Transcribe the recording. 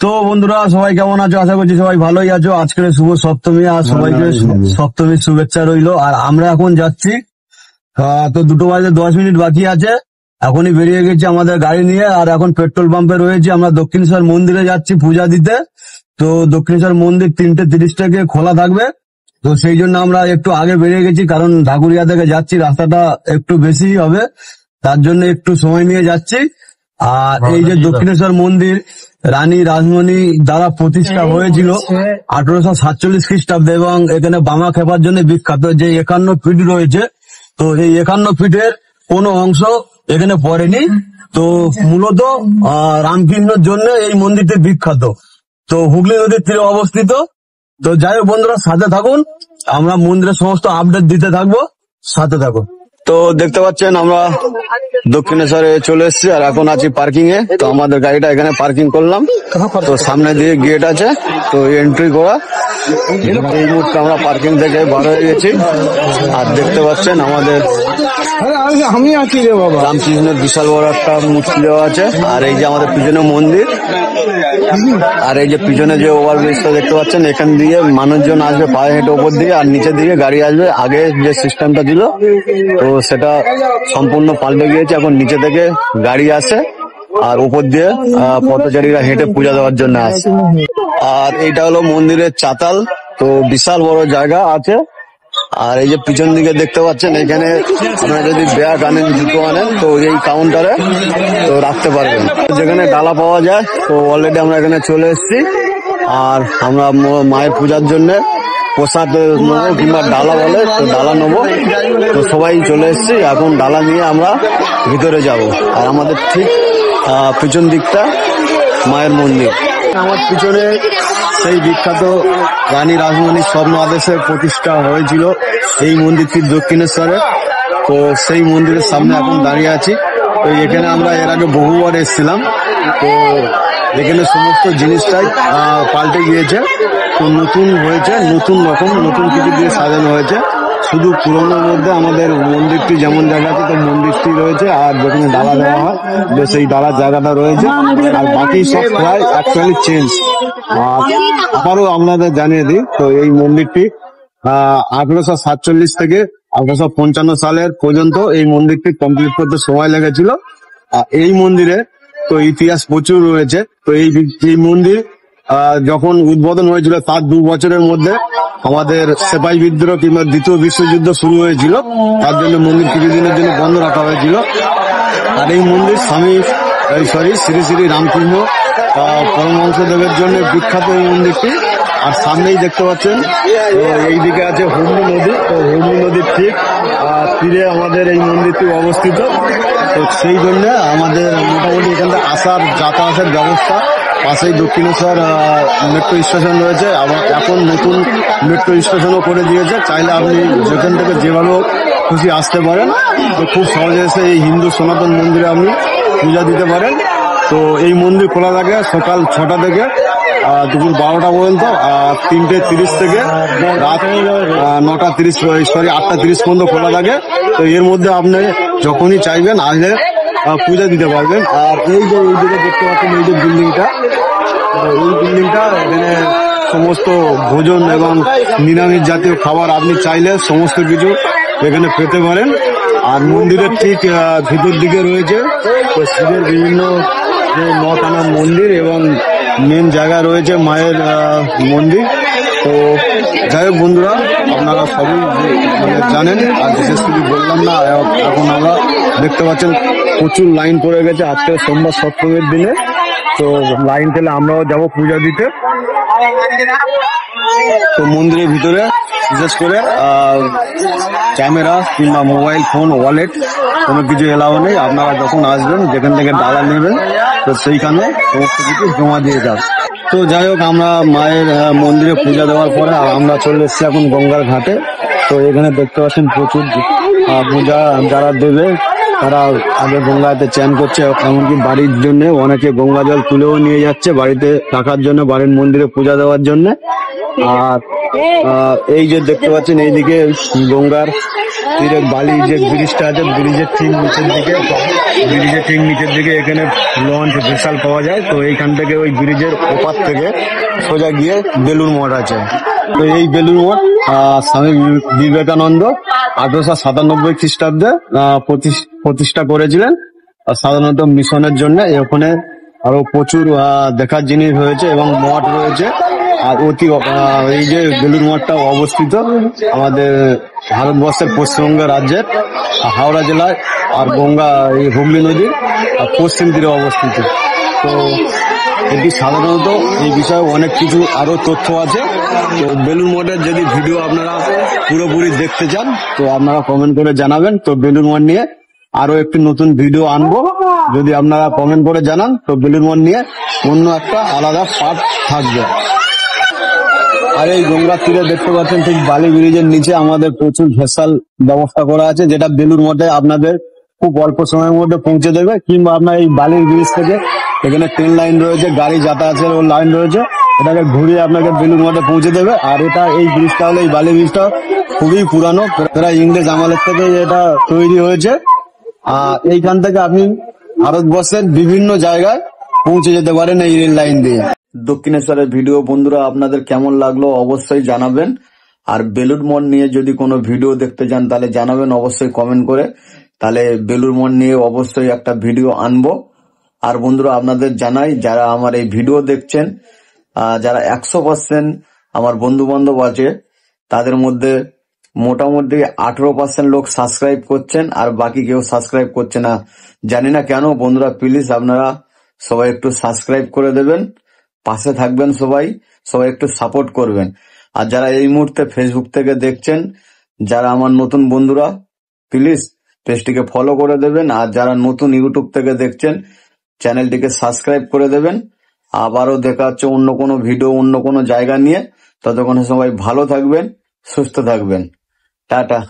তো বন্ধুরা সবাই কেমন আছো? আশা করছি সবাই ভালোই আছো। আজকের শুভ সপ্তমী, আর সবাইকে সপ্তমীর শুভেচ্ছা রইলো। আর আমরা এখন যাচ্ছি, তো 2:10 বাকি আছে। এখনই বেরিয়ে গেছি আমাদের গাড়ি নিয়ে, আর এখন পেট্রোল পাম্পে রয়েছি। আমরা দক্ষিণেশ্বর মন্দিরে যাচ্ছি পূজা দিতে। তো দক্ষিণেশ্বর মন্দির 3:30 থেকে খোলা থাকবে। তো সেই জন্য আমরা একটু আগে বেরিয়ে গেছি, কারণ ঢাকুরিয়া থেকে যাচ্ছি, রাস্তাটা একটু বেশি হবে, তার জন্য একটু সময় নিয়ে যাচ্ছি। আর এই যে দক্ষিণেশ্বর মন্দির রানী রাসমণি দ্বারা প্রতিষ্ঠা হয়েছিল 1847 খ্রিস্টাব্দে, এবং এখানে বামা খেপার জন্য বিখ্যাত। যে 51 ফিট রয়েছে, তো এই 51 ফিটের কোনো অংশ এখানে পড়েনি। তো মূলত রামকৃষ্ণের জন্য এই মন্দিরটি বিখ্যাত। তো হুগলি নদীর তীরে অবস্থিত। তো যাই হোক বন্ধুরা, সাথে থাকুন, আমরা মন্দিরের সমস্ত আপডেট দিতে থাকবো, সাথে থাকুন। তো দেখতে পাচ্ছেন আমরা দক্ষিণেশ্বরে চলে এসেছি, আর এখন আছি পার্কিং এ। তো আমাদের গাড়িটা এখানে পার্কিং করলাম। তো সামনে দিয়ে গেট আছে, তো এন্ট্রি করা। এই মুহূর্তে আমরা পার্কিং থেকে বার হয়ে গেছি, আর দেখতে পাচ্ছেন আমাদের আমি আছি রে বাবা, রামকৃষ্ণের বিশাল বড় একটা মূর্তি দেওয়া আছে। আর এই যে আমাদের পিছনে মন্দির, আর এই যে পিছনে যে ওভারব্রিজটা দেখতে পাচ্ছেন, এখান দিয়ে মানুষজন আসবে পায়ে হেঁটে ওপর দিকে, আর নিচের দিকে গাড়ি আসবে। আগে যে সিস্টেমটা ছিল, তো সেটা সম্পূর্ণ পাল্টে গিয়েছে। এখন নিচে থেকে গাড়ি আসে, আর উপর দিয়ে পথচারীরা হেঁটে পূজা দেওয়ার জন্য আসে। আর এইটা হলো মন্দিরের চাতাল। তো বিশাল বড় জায়গা আছে। আর এই যে পিছন দিকে দেখতে পাচ্ছেন, এখানে আপনারা যদি ব্যাগ আনেন, জুতো আনেন, তো এই কাউন্টারে তো রাখতে পারবেন। যেখানে ডালা পাওয়া যায়, তো অলরেডি আমরা এখানে চলে এসেছি। আর আমরা মায়ের পূজার জন্য প্রসাদ নেবো, কিংবা ডালা বলে, তো ডালা নেবো। তো সবাই চলে এসেছি, এখন ডালা নিয়ে আমরা ভিতরে যাব। আর আমাদের ঠিক পিছন দিকটা মায়ের মন্দির। আমার পিছনে সেই বিখ্যাত রানী রাসমণির স্বর্ণ আদেশে প্রতিষ্ঠা হয়েছিল এই মন্দিরটি দক্ষিণেশ্বরে। তো সেই মন্দিরের সামনে এখন দাঁড়িয়ে আছি। তো এখানে আমরা এর আগে বহুবার এসেছিলাম। তো এখানে সমস্ত জিনিসটাই পাল্টে গিয়েছে, তো নতুন হয়েছে, নতুন রকম নতুন কিছু দিয়ে সাজানো হয়েছে। শুধু পুরোনোর মধ্যে আমাদের মন্দিরটি যেমন জায়গা আছে, তো মন্দিরটি রয়েছে, আর যেখানে ডালা দেওয়া হয় সেই ডালার জায়গাটা রয়েছে। আর বাকি সব প্রায় অ্যাকচুয়ালি চেঞ্জ। আর আবারও আপনাদের জানিয়ে দিই, তো এই মন্দিরটি 1847 থেকে 1855 সালের পর্যন্ত এই মন্দিরটি কমপ্লিট করতে সময় লেগেছিল। আর এই মন্দিরে তো ইতিহাস প্রচুর রয়েছে। তো এই মন্দির যখন উদ্বোধন হয়েছিল, তার 2 বছরের মধ্যে আমাদের সেপাই বিদ্রোহ কিংবা দ্বিতীয় বিশ্বযুদ্ধ শুরু হয়েছিল। তার জন্য মন্দির কিছুদিনের জন্য বন্ধ রাখা হয়েছিল। আর এই মন্দির শ্রী শ্রী রামকৃষ্ণ পরমহংসদেবের জন্য বিখ্যাত এই মন্দিরটি। আর সামনেই দেখতে পাচ্ছেন, তো এইদিকে আছে হুগলি নদী। তো হুগলি নদীর ঠিক তীরে আমাদের এই মন্দিরটি অবস্থিত। তো সেই জন্য আমাদের মোটামুটি এখান থেকে আসার যাতায়াতের ব্যবস্থা, পাশেই দক্ষিণেশ্বর মেট্রো স্টেশন রয়েছে। আবার এখন নতুন মেট্রো স্টেশনও করে দিয়েছে। চাইলে আপনি যেখান থেকে যেভাবে খুশি আসতে পারেন। তো খুব সহজে এসে এই হিন্দু সনাতন মন্দিরে আপনি পূজা দিতে পারেন। তো এই মন্দির খোলা থাকে সকাল 6টা থেকে দুপুর 12টা পর্যন্ত, আর 3:30 থেকে রাত 9:30 8:30 পর্যন্ত খোলা থাকে। তো এর মধ্যে আপনি যখনই চাইবেন আসলে পূজা দিতে পারবেন। আর এই যে এইদিকে দেখতে পাচ্ছেন, এই যে বিল্ডিংটা, এই বিল্ডিংটা এখানে সমস্ত ভোজন এবং নিরামিষ জাতীয় খাবার আপনি চাইলে সমস্ত কিছু এখানে পেতে পারেন। আর মন্দিরের ঠিক ভিতর দিকে রয়েছে তো শিবের বিভিন্ন যে 9খানা মন্দির, এবং মেন জায়গা রয়েছে মায়ের মন্দির। তো যাই হোক বন্ধুরা, আপনারা সবই জানেন, আর বিশেষ কিছু বললাম না। এখন আমরা দেখতে পাচ্ছেন প্রচুর লাইন পড়ে গেছে আজকের সোমবার সপ্তমীর দিনে। তো লাইন পেলে আমরাও যাবো পূজা দিতে। তো মন্দিরের ভিতরে বিশেষ করে ক্যামেরা কিংবা মোবাইল ফোন, ওয়ালেট কোনো কিছু এলাও নেই। আপনারা যখন আসবেন, যেখান থেকে ডালা নেবেন, তো সেইখানে সমস্ত কিছু জমা দিয়ে যান। তো যাই হোক, আমরা মায়ের মন্দিরে পূজা দেওয়ার পরে আমরা চলে এসেছি এখন গঙ্গার ঘাটে। তো এখানে দেখতে পাচ্ছেন প্রচুর পূজা যারা দেবে, তারা আগে গঙ্গাতে চান করছে। এমনকি বাড়ির জন্য অনেকে গঙ্গা জল তুলেও নিয়ে যাচ্ছে বাড়িতে রাখার জন্য, বাড়ির মন্দিরে পূজা দেওয়ার জন্য। আর এই যে দেখতে পাচ্ছেন এইদিকে গঙ্গার তীরের বালি যে ব্রিজটা আছে, ব্রিজের ঠিক নিচের দিকে এখানে লঞ্চ ভেসাল পাওয়া যায়। তো এইখান থেকে ওই ব্রিজের ওপার থেকে সোজা গিয়ে বেলুড় মঠ আছে। তো এই বেলুড় মঠ স্বামী বিবেকানন্দ 1897 খ্রিস্টাব্দে প্রতিষ্ঠা করেছিলেন সাধারণত মিশনের জন্য। ওখানে আরো প্রচুর দেখার জিনিস রয়েছে এবং মঠ রয়েছে। আর এই যে বেলুড় মঠটা অবস্থিত আমাদের ভারতবর্ষের পশ্চিমবঙ্গ রাজ্যের হাওড়া জেলায় আর গঙ্গা এই হুগলি নদীর পশ্চিম তীরে অবস্থিত। তো এটি সাধারণত এই বিষয়ে অনেক কিছু আরো তথ্য আছে। তো বেলুড় মঠের যদি ভিডিও আপনারা পুরোপুরি দেখতে চান তো আপনারা কমেন্ট করে জানাবেন। তো বেলুড় মঠ নিয়ে আরো একটি নতুন ভিডিও আনবো, যদি আপনারা কমেন্ট করে জানান তো বেলুড় মঠ নিয়ে অন্য একটা আলাদা পার্ট থাকবে। আর এই গঙ্গার তীরে দেখতে পাচ্ছেন ঠিক বালি ব্রিজের নিচে আমাদের প্রচুর ভেসাল ব্যবস্থা করা আছে, যেটা বেলুড় মঠে আপনাদের খুব অল্প সময়ের মধ্যে পৌঁছে দেবে। কিংবা আপনার এই বালির ব্রিজ থেকে এখানে ট্রেন লাইন রয়েছে, গাড়ি যাতায়াতের লাইন রয়েছে, এটাকে ঘুরিয়ে আপনাকে বেলুড় মঠে পৌঁছে দেবে। আর এই ব্রিজটা হলো, এই বালি ব্রিজটা খুবই পুরানো, প্রায় ইংরেজ আমলের থেকে এটা তৈরি হয়েছে। এইখান থেকে আপনি ভারতবর্ষের বিভিন্ন জায়গায় পৌঁছে যেতে পারেন এই রেল লাইন দিয়ে। দক্ষিণেশ্বরের ভিডিও বন্ধুরা আপনাদের কেমন লাগলো অবশ্যই জানাবেন। আর বেলুড় মঠ নিয়ে যদি কোনো ভিডিও দেখতে চান তাহলে জানাবেন অবশ্যই কমেন্ট করে, তাহলে বেলুড় মঠ নিয়ে অবশ্যই একটা ভিডিও আনবো। আর বন্ধুরা আপনাদের জানাই, যারা আমার এই ভিডিও দেখছেন, যারা 100% আমার বন্ধু বান্ধব আছে, তাদের মধ্যে মোটামুটি 18% লোক সাবস্ক্রাইব করছেন আর বাকি কেউ সাবস্ক্রাইব করছে না। জানি না কেন বন্ধুরা, প্লিজ আপনারা সবাই একটু সাবস্ক্রাইব করে দেবেন, পাশে থাকবেন, সবাই একটু সাপোর্ট করবেন। আর যারা এই মুহূর্তে ফেসবুক থেকে দেখছেন, যারা আমার নতুন বন্ধুরা, প্লিজ পেজটিকে ফলো করে দেবেন। আর যারা নতুন ইউটিউব থেকে দেখছেন, চ্যানেলটিকে সাবস্ক্রাইব করে দেবেন। আবারও দেখা হচ্ছে অন্য কোনো ভিডিও, অন্য কোনো জায়গা নিয়ে। ততক্ষণে সবাই ভালো থাকবেন, সুস্থ থাকবেন। টাটা।